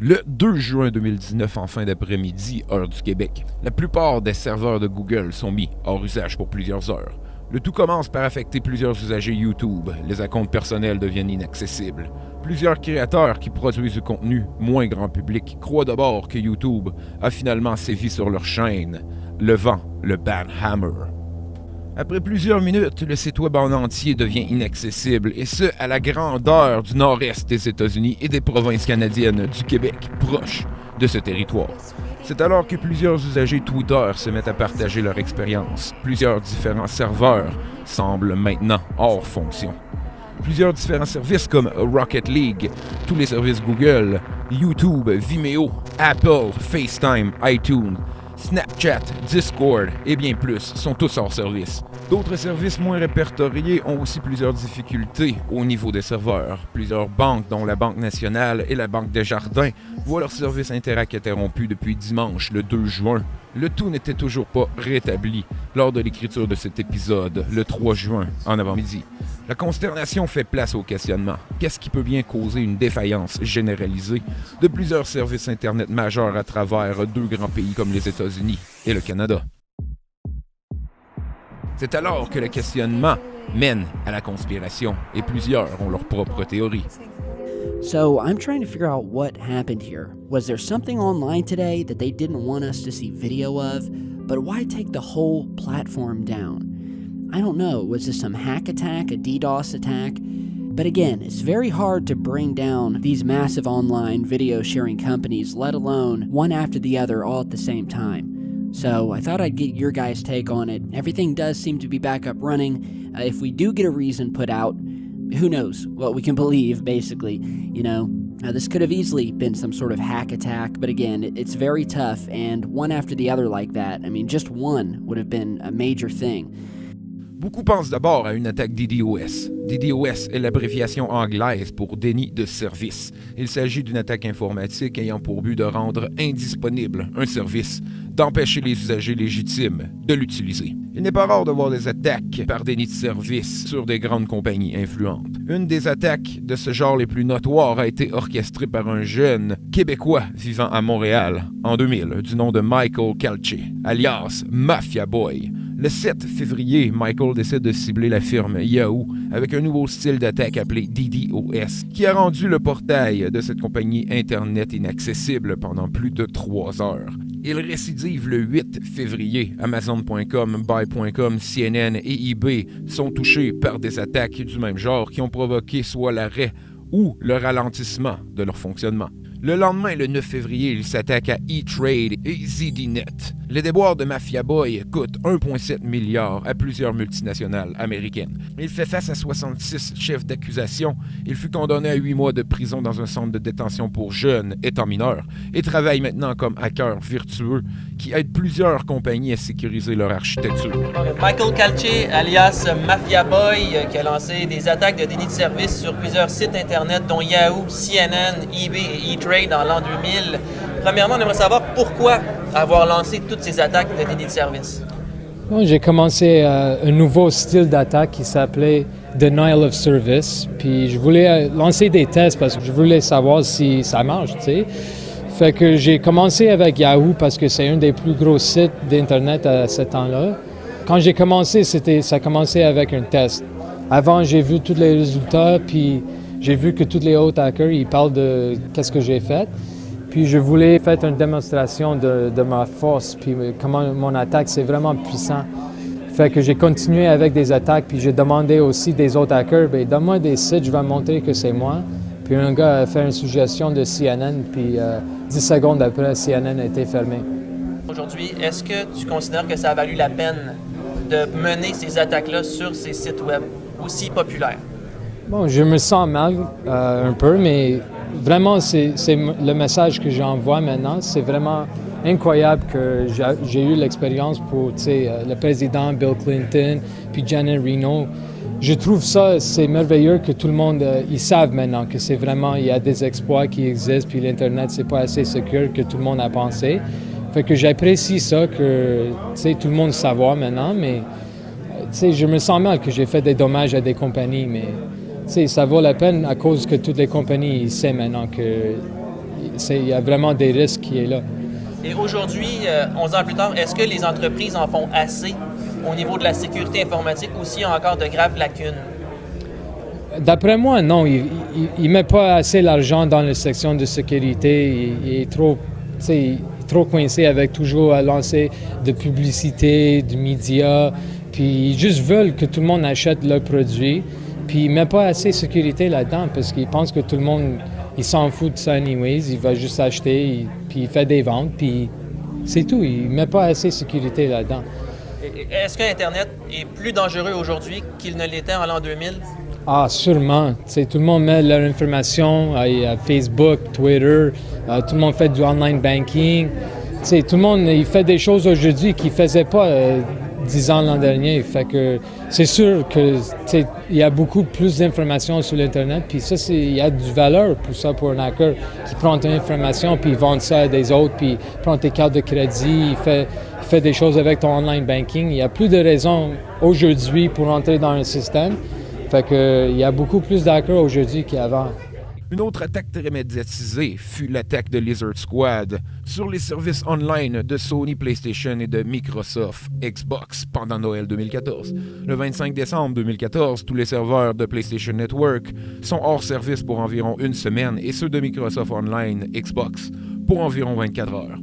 Le 2 juin 2019, en fin d'après-midi, heure du Québec, la plupart des serveurs de Google sont mis hors usage pour plusieurs heures. Le tout commence par affecter plusieurs usagers YouTube. Les comptes personnels deviennent inaccessibles. Plusieurs créateurs qui produisent du contenu moins grand public croient d'abord que YouTube a finalement sévi sur leur chaîne, levant le ban hammer. Après plusieurs minutes, le site web en entier devient inaccessible, et ce, à la grandeur du nord-est des États-Unis et des provinces canadiennes du Québec, proches de ce territoire. C'est alors que plusieurs usagers Twitter se mettent à partager leur expérience. Plusieurs différents serveurs semblent maintenant hors fonction. Plusieurs différents services comme Rocket League, tous les services Google, YouTube, Vimeo, Apple, FaceTime, iTunes, Snapchat, Discord et bien plus sont tous hors service. D'autres services moins répertoriés ont aussi plusieurs difficultés au niveau des serveurs. Plusieurs banques, dont la Banque nationale et la Banque Desjardins, voient leur service Interac interrompu depuis dimanche, le 2 juin. Le tout n'était toujours pas rétabli lors de l'écriture de cet épisode, le 3 juin, en avant-midi. La consternation fait place au questionnement. Qu'est-ce qui peut bien causer une défaillance généralisée de plusieurs services Internet majeurs à travers deux grands pays comme les États-Unis et le Canada? C'est alors que le questionnement mène à la conspiration et plusieurs ont leur propre théorie. So I'm trying to figure out what happened here. Was there something online today that they didn't want us to see video of? But why take the whole platform down? I don't know. Was this some hack attack, a DDoS attack? But again, it's very hard to bring down these massive online video sharing companies, let alone one after the other all at the same time. So I thought I'd get your guys' take on it. Everything does seem to be back up running. If we do get a reason put out, who knows what we can believe, basically. This could have easily been some sort of hack attack, but again, it's very tough, and one after the other like that, just one would have been a major thing. Beaucoup pensent d'abord à une attaque DDoS. DDoS est l'abréviation anglaise pour déni de service. Il s'agit d'une attaque informatique ayant pour but de rendre indisponible un service, d'empêcher les usagers légitimes de l'utiliser. Il n'est pas rare de voir des attaques par déni de service sur des grandes compagnies influentes. Une des attaques de ce genre les plus notoires a été orchestrée par un jeune Québécois vivant à Montréal en 2000, du nom de Michael Calce, alias Mafia Boy. Le 7 février, Michael décide de cibler la firme Yahoo avec un nouveau style d'attaque appelé DDoS, qui a rendu le portail de cette compagnie Internet inaccessible pendant plus de 3 heures. Il récidive le 8 février. Amazon.com, Buy.com, CNN et eBay sont touchés par des attaques du même genre qui ont provoqué soit l'arrêt ou le ralentissement de leur fonctionnement. Le lendemain, le 9 février, il s'attaque à E-Trade et ZDNet. Les déboires de Mafia Boy coûtent 1,7 milliard à plusieurs multinationales américaines. Il fait face à 66 chefs d'accusation. Il fut condamné à 8 mois de prison dans un centre de détention pour jeunes étant mineurs et travaille maintenant comme hacker virtueux qui aide plusieurs compagnies à sécuriser leur architecture. Michael Calce, alias Mafia Boy, qui a lancé des attaques de déni de service sur plusieurs sites Internet, dont Yahoo, CNN, eBay et E-Trade en l'an 2000. Premièrement, on aimerait savoir pourquoi avoir lancé toutes ces attaques de déni de service. Bon, j'ai commencé un nouveau style d'attaque qui s'appelait Denial of Service. Puis je voulais lancer des tests parce que je voulais savoir si ça marche, tu sais. Fait que j'ai commencé avec Yahoo parce que c'est un des plus gros sites d'Internet à ce temps-là. Quand j'ai commencé, ça a commencé avec un test. Avant, j'ai vu tous les résultats, puis j'ai vu que tous les autres hackers, ils parlent de qu'est-ce que j'ai fait. Puis je voulais faire une démonstration de ma force, puis comment mon attaque, c'est vraiment puissant. Fait que j'ai continué avec des attaques, puis j'ai demandé aussi des autres hackers, bien, donne-moi des sites, je vais montrer que c'est moi. Puis un gars a fait une suggestion de CNN, puis 10 secondes après, CNN a été fermé. Aujourd'hui, est-ce que tu considères que ça a valu la peine de mener ces attaques-là sur ces sites web aussi populaires? Bon, je me sens mal un peu, mais vraiment, c'est le message que j'envoie maintenant. C'est vraiment incroyable que j'ai eu l'expérience pour le président Bill Clinton, puis Janet Reno. Je trouve ça, c'est merveilleux que tout le monde, ils savent maintenant que c'est vraiment, il y a des exploits qui existent, puis l'Internet, c'est pas assez secure que tout le monde a pensé. Fait que j'apprécie ça, que tout le monde savoir maintenant, mais je me sens mal que j'ai fait des dommages à des compagnies, mais ça vaut la peine à cause que toutes les compagnies savent maintenant que il y a vraiment des risques qui est là. Et aujourd'hui, 11 ans plus tard, est-ce que les entreprises en font assez au niveau de la sécurité informatique ou s'il y a encore de graves lacunes? D'après moi, non. Il ne met pas assez l'argent dans la section de sécurité. Il est trop, trop coincé avec toujours à lancer de publicité, de médias. Puis ils juste veulent que tout le monde achète leurs produits. Puis il ne met pas assez de sécurité là-dedans parce qu'il pense que tout le monde, il s'en fout de ça anyways. Il va juste acheter, puis il fait des ventes, puis c'est tout. Il ne met pas assez de sécurité là-dedans. Est-ce que Internet est plus dangereux aujourd'hui qu'il ne l'était en l'an 2000? Ah, sûrement. Tout le monde met leur information à Facebook, Twitter. Tout le monde fait du online banking. Tout le monde il fait des choses aujourd'hui qu'il ne faisait pas 10 ans l'an dernier. Fait que c'est sûr que il y a beaucoup plus d'informations sur l'Internet. Puis ça, il y a du valeur pour ça, pour un hacker qui prend ton information puis vend ça à des autres, puis prend tes cartes de crédit, il fait des choses avec ton online banking. Il y a plus de raisons aujourd'hui pour entrer dans un système. Fait que il y a beaucoup plus d'hackers aujourd'hui qu'avant. Une autre attaque très médiatisée fut l'attaque de Lizard Squad sur les services online de Sony PlayStation et de Microsoft Xbox pendant Noël 2014. Le 25 décembre 2014, tous les serveurs de PlayStation Network sont hors service pour environ une semaine et ceux de Microsoft Online Xbox pour environ 24 heures.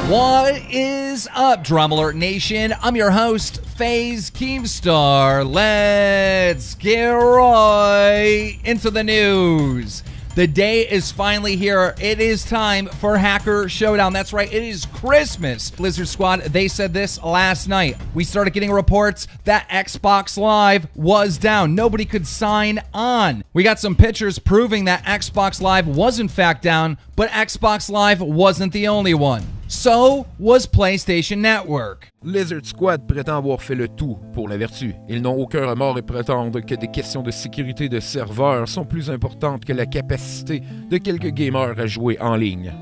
What is up, Drum Alert Nation? I'm your host, FaZe Keemstar. Let's get right into the news. The day is finally here. It is time for Hacker Showdown. That's right, it is Christmas. Lizard Squad, they said this last night. We started getting reports that Xbox Live was down. Nobody could sign on. We got some pictures proving that Xbox Live was in fact down, but Xbox Live wasn't the only one. So was PlayStation Network. Lizard Squad prétend avoir fait le tout pour la vertu. Ils n'ont aucun remords et prétendent que des questions de sécurité de serveurs sont plus importantes que la capacité de quelques gamers à jouer en ligne.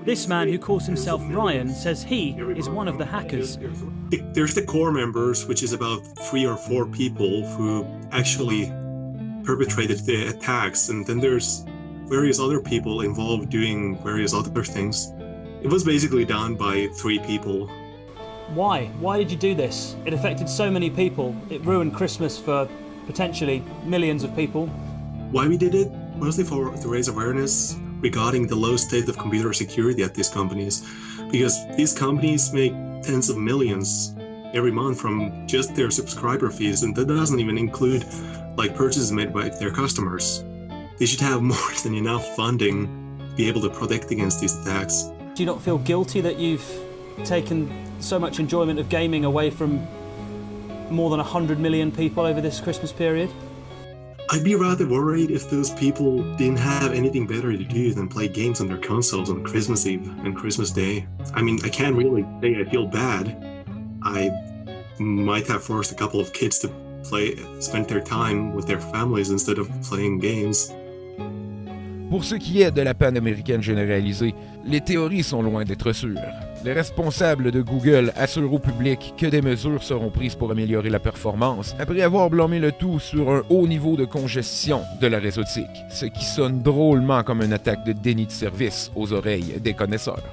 This man who calls himself Ryan says he is one of the hackers. There's the core members, which is about 3 or 4 people who actually perpetrated the attacks, and then there's various other people involved doing various other things. It was basically done by 3 people. Why? Why did you do this? It affected so many people. It ruined Christmas for potentially millions of people. Why we did it? Mostly to raise awareness regarding the low state of computer security at these companies. Because these companies make tens of millions every month from just their subscriber fees, and that doesn't even include like purchases made by their customers. They should have more than enough funding to be able to protect against these attacks. Do you not feel guilty that you've taken so much enjoyment of gaming away from more than 100 million people over this Christmas period? I'd be rather worried if those people didn't have anything better to do than play games on their consoles on Christmas Eve and Christmas Day. I mean, I can't really say I feel bad. I might have forced a couple of kids to spend their time with their families instead of playing games. Pour ce qui est de la panne américaine généralisée, les théories sont loin d'être sûres. Les responsables de Google assurent au public que des mesures seront prises pour améliorer la performance, après avoir blâmé le tout sur un haut niveau de congestion de la réseautique, ce qui sonne drôlement comme une attaque de déni de service aux oreilles des connaisseurs.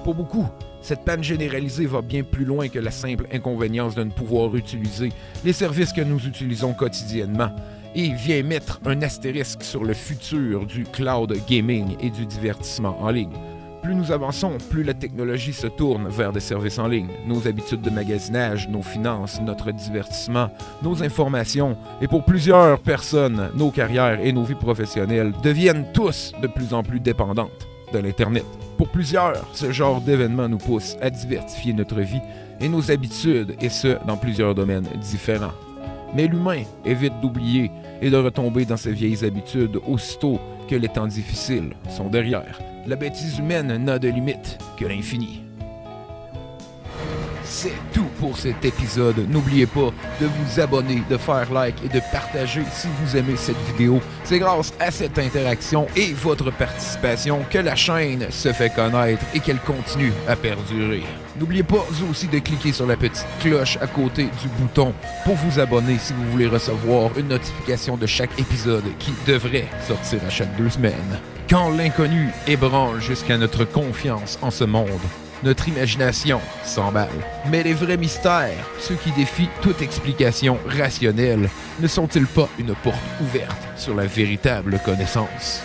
Pour beaucoup, cette panne généralisée va bien plus loin que la simple inconvénience de ne pouvoir utiliser les services que nous utilisons quotidiennement, et vient mettre un astérisque sur le futur du cloud gaming et du divertissement en ligne. Plus nous avançons, plus la technologie se tourne vers des services en ligne. Nos habitudes de magasinage, nos finances, notre divertissement, nos informations, et pour plusieurs personnes, nos carrières et nos vies professionnelles deviennent tous de plus en plus dépendantes de l'Internet. Pour plusieurs, ce genre d'événement nous pousse à diversifier notre vie et nos habitudes, et ce, dans plusieurs domaines différents. Mais l'humain évite d'oublier et de retomber dans ses vieilles habitudes aussitôt que les temps difficiles sont derrière. La bêtise humaine n'a de limite que l'infini. C'est tout pour cet épisode. N'oubliez pas de vous abonner, de faire like et de partager si vous aimez cette vidéo. C'est grâce à cette interaction et votre participation que la chaîne se fait connaître et qu'elle continue à perdurer. N'oubliez pas aussi de cliquer sur la petite cloche à côté du bouton pour vous abonner si vous voulez recevoir une notification de chaque épisode qui devrait sortir à chaque 2 semaines. Quand l'inconnu ébranle jusqu'à notre confiance en ce monde, notre imagination s'emballe. Mais les vrais mystères, ceux qui défient toute explication rationnelle, ne sont-ils pas une porte ouverte sur la véritable connaissance?